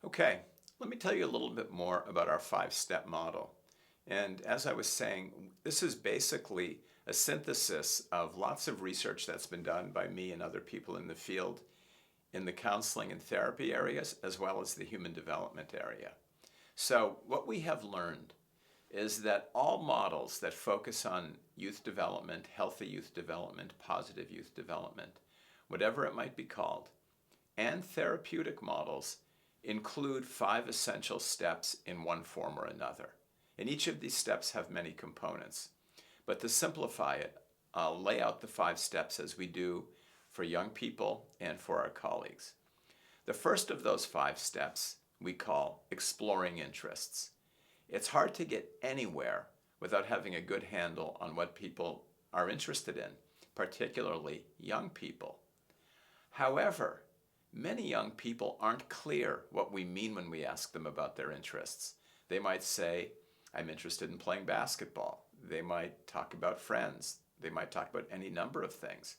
Okay, let me tell you a little bit more about our five-step model. And as I was saying, this is basically a synthesis of lots of research that's been done by me and other people in the field in the counseling and therapy areas, as well as the human development area. So what we have learned is that all models that focus on youth development, healthy youth development, positive youth development, whatever it might be called, and therapeutic models include five essential steps in one form or another. And each of these steps have many components. But to simplify it, I'll lay out the five steps as we do for young people and for our colleagues. The first of those five steps we call exploring interests. It's hard to get anywhere without having a good handle on what people are interested in, particularly young people. However, many young people aren't clear what we mean when we ask them about their interests. They might say, I'm interested in playing basketball. They might talk about friends. They might talk about any number of things.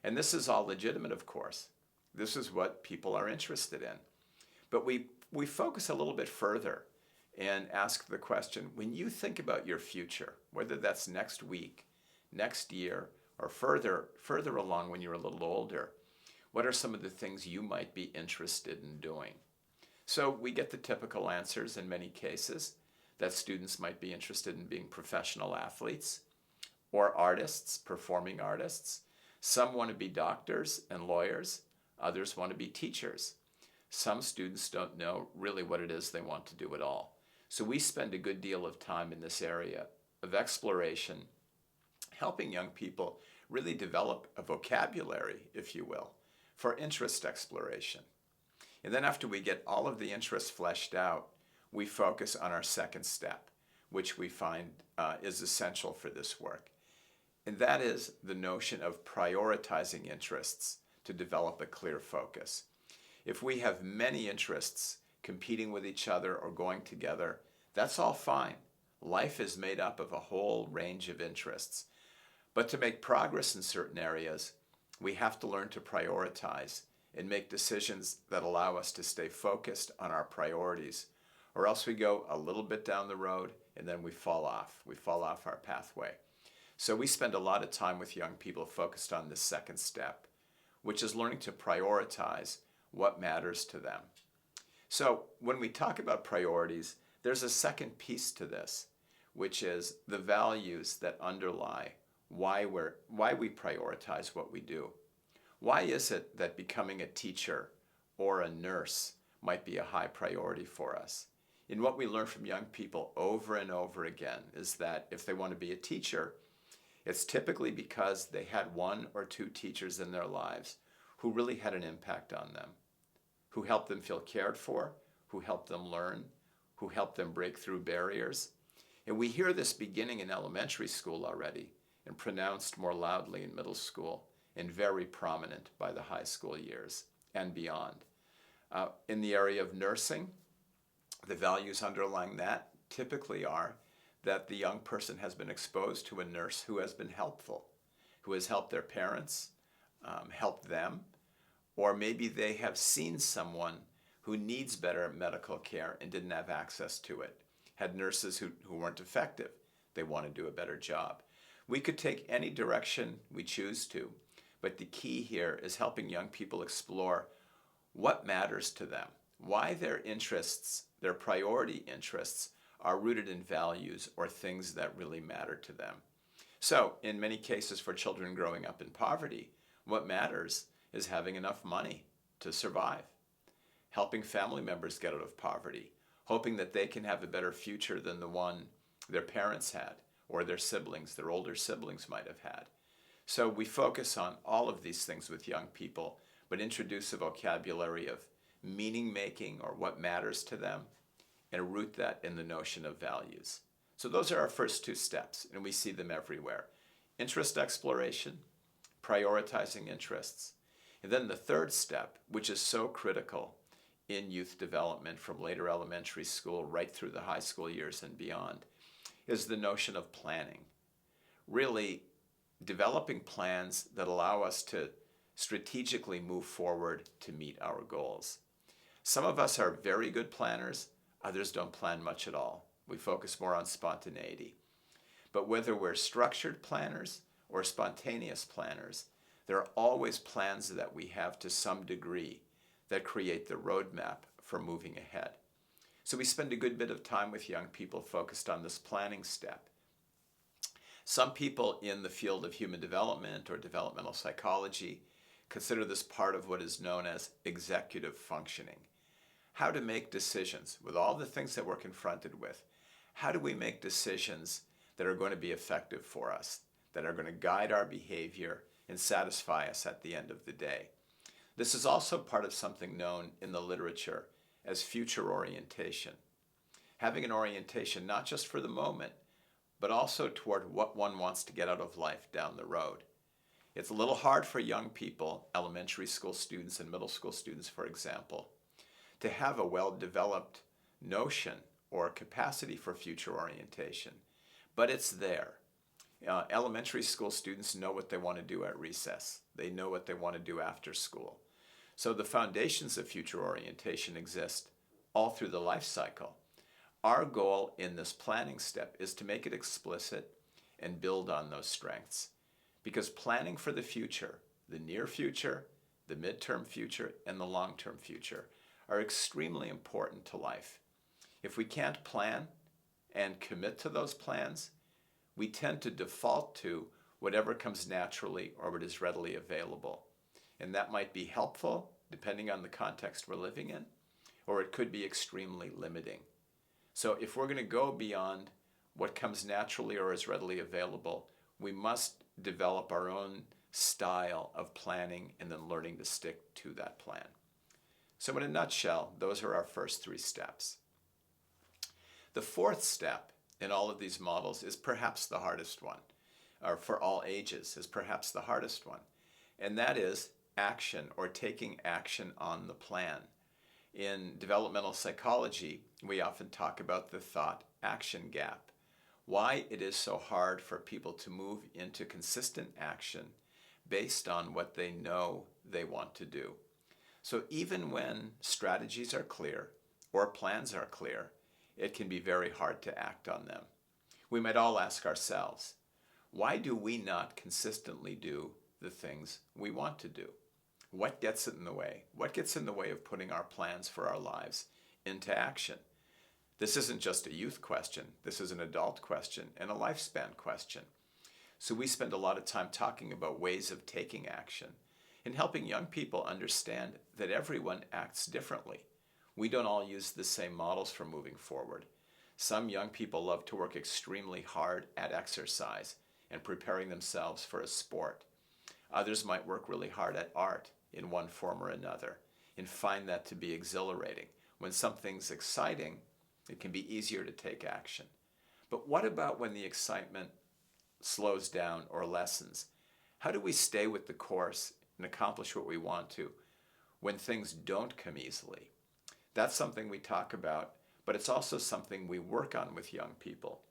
And this is all legitimate, of course. This is what people are interested in. But we focus a little bit further and ask the question, when you think about your future, whether that's next week, next year, or further along when you're a little older, what are some of the things you might be interested in doing? So we get the typical answers in many cases that students might be interested in being professional athletes or artists, performing artists. Some want to be doctors and lawyers. Others want to be teachers. Some students don't know really what it is they want to do at all. So we spend a good deal of time in this area of exploration, helping young people really develop a vocabulary, if you will, for interest exploration. And then after we get all of the interests fleshed out, we focus on our second step, which we find is essential for this work. And that is the notion of prioritizing interests to develop a clear focus. If we have many interests competing with each other or going together, that's all fine. Life is made up of a whole range of interests. But to make progress in certain areas, we have to learn to prioritize and make decisions that allow us to stay focused on our priorities, or else we go a little bit down the road and then we fall off. We fall off our pathway. So we spend a lot of time with young people focused on this second step, which is learning to prioritize what matters to them. So when we talk about priorities, there's a second piece to this, which is the values that underlie why we prioritize what we do. Why is it that becoming a teacher or a nurse might be a high priority for us? And what we learn from young people over and over again is that if they want to be a teacher, it's typically because they had one or two teachers in their lives who really had an impact on them, who helped them feel cared for, who helped them learn, who helped them break through barriers. And we hear this beginning in elementary school already and pronounced more loudly in middle school and very prominent by the high school years and beyond. In the area of nursing, the values underlying that typically are that the young person has been exposed to a nurse who has been helpful, who has helped their parents, helped them, or maybe they have seen someone who needs better medical care and didn't have access to it, had nurses who weren't effective. They want to do a better job. We could take any direction we choose to, but the key here is helping young people explore what matters to them, why their interests, their priority interests, are rooted in values or things that really matter to them. So, in many cases for children growing up in poverty, what matters is having enough money to survive, helping family members get out of poverty, hoping that they can have a better future than the one their parents had or their siblings, their older siblings might have had. So we focus on all of these things with young people, but introduce a vocabulary of meaning making or what matters to them, and root that in the notion of values. So those are our first two steps, and we see them everywhere. Interest exploration, prioritizing interests. And then the third step, which is so critical in youth development from later elementary school right through the high school years and beyond, is the notion of planning. Really developing plans that allow us to strategically move forward to meet our goals. Some of us are very good planners, others don't plan much at all. We focus more on spontaneity. But whether we're structured planners or spontaneous planners, there are always plans that we have to some degree that create the roadmap for moving ahead. So we spend a good bit of time with young people focused on this planning step. Some people in the field of human development or developmental psychology consider this part of what is known as executive functioning. How to make decisions with all the things that we're confronted with. How do we make decisions that are going to be effective for us, that are going to guide our behavior and satisfy us at the end of the day? This is also part of something known in the literature as future orientation. Having an orientation not just for the moment, but also toward what one wants to get out of life down the road. It's a little hard for young people, elementary school students and middle school students, for example, to have a well-developed notion or capacity for future orientation, but it's there. Elementary school students know what they want to do at recess. They know what they want to do after school. So the foundations of future orientation exist all through the life cycle. Our goal in this planning step is to make it explicit and build on those strengths. Because planning for the future, the near future, the midterm future, and the long-term future are extremely important to life. If we can't plan and commit to those plans, we tend to default to whatever comes naturally or what is readily available. And that might be helpful, depending on the context we're living in, or it could be extremely limiting. So if we're going to go beyond what comes naturally or is readily available, we must develop our own style of planning and then learning to stick to that plan. So in a nutshell, those are our first three steps. The fourth step in all of these models is perhaps the hardest one, or for all ages is perhaps the hardest one, and that is action or taking action on the plan. In developmental psychology, we often talk about the thought-action gap, why it is so hard for people to move into consistent action based on what they know they want to do. So even when strategies are clear or plans are clear, it can be very hard to act on them. We might all ask ourselves, why do we not consistently do the things we want to do? What gets in the way? What gets in the way of putting our plans for our lives into action? This isn't just a youth question. This is an adult question and a lifespan question. So we spend a lot of time talking about ways of taking action and helping young people understand that everyone acts differently. We don't all use the same models for moving forward. Some young people love to work extremely hard at exercise and preparing themselves for a sport. Others might work really hard at art in one form or another and find that to be exhilarating. When something's exciting, it can be easier to take action. But what about when the excitement slows down or lessens? How do we stay with the course and accomplish what we want to when things don't come easily? That's something we talk about, but it's also something we work on with young people.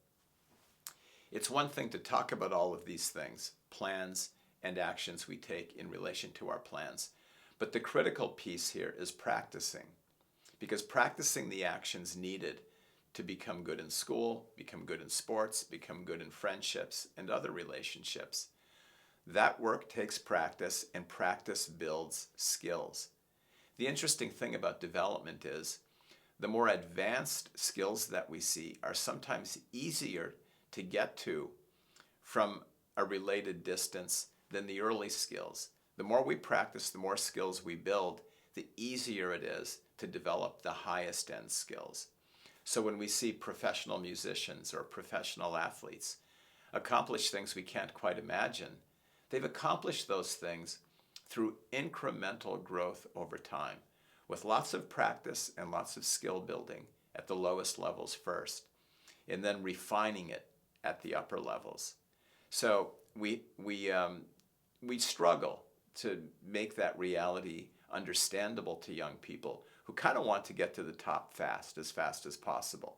It's one thing to talk about all of these things, plans and actions we take in relation to our plans. But the critical piece here is practicing, because practicing the actions needed to become good in school, become good in sports, become good in friendships and other relationships. That work takes practice, and practice builds skills. The interesting thing about development is the more advanced skills that we see are sometimes easier to get to from a related distance than the early skills. The more we practice, the more skills we build, the easier it is to develop the highest end skills. So when we see professional musicians or professional athletes accomplish things we can't quite imagine, they've accomplished those things through incremental growth over time, with lots of practice and lots of skill building at the lowest levels first, and then refining it at the upper levels. So we struggle to make that reality understandable to young people who kind of want to get to the top fast as possible.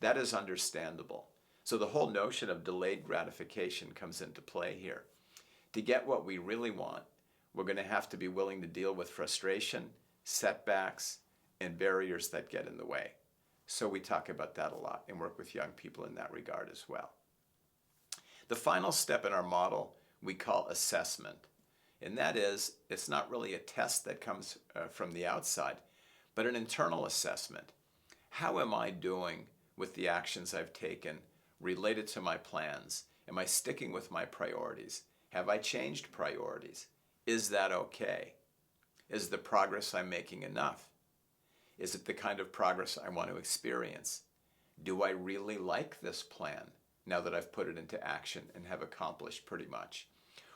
That is understandable. So the whole notion of delayed gratification comes into play here. To get what we really want, we're going to have to be willing to deal with frustration, setbacks, and barriers that get in the way. So we talk about that a lot and work with young people in that regard as well. The final step in our model we call assessment. And that is, it's not really a test that comes from the outside, but an internal assessment. How am I doing with the actions I've taken related to my plans? Am I sticking with my priorities? Have I changed priorities? Is that okay? Is the progress I'm making enough? Is it the kind of progress I want to experience? Do I really like this plan now that I've put it into action and have accomplished pretty much?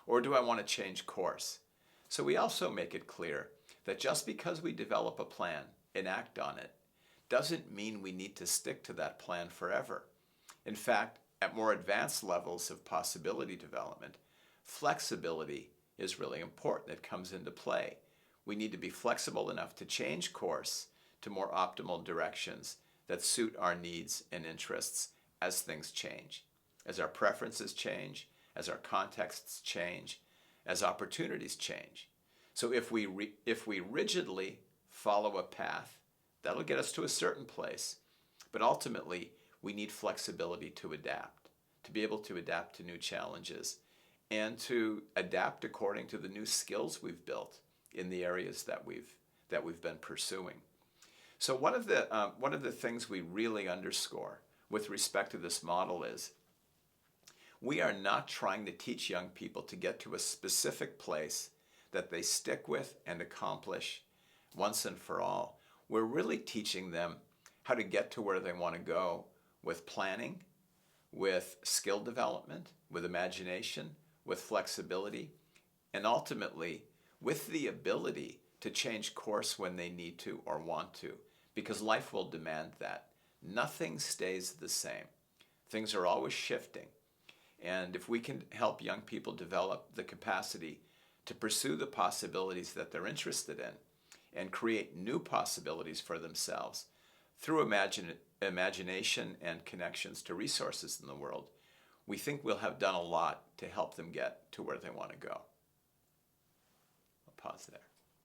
Or do I want to change course? So we also make it clear that just because we develop a plan and act on it doesn't mean we need to stick to that plan forever. In fact, at more advanced levels of possibility development, flexibility is really important. It comes into play. We need to be flexible enough to change course to more optimal directions that suit our needs and interests as things change, as our preferences change, as our contexts change, as opportunities change. So if we rigidly follow a path, that'll get us to a certain place. But ultimately, we need flexibility to adapt, to be able to adapt to new challenges, and to adapt according to the new skills we've built in the areas that we've been pursuing. So one of the things we really underscore with respect to this model is we are not trying to teach young people to get to a specific place that they stick with and accomplish once and for all. We're really teaching them how to get to where they want to go with planning, with skill development, with imagination, with flexibility, and ultimately with the ability to change course when they need to or want to, because life will demand that. Nothing stays the same. Things are always shifting. And if we can help young people develop the capacity to pursue the possibilities that they're interested in and create new possibilities for themselves through imagination and connections to resources in the world, we think we'll have done a lot to help them get to where they want to go. I'll pause there.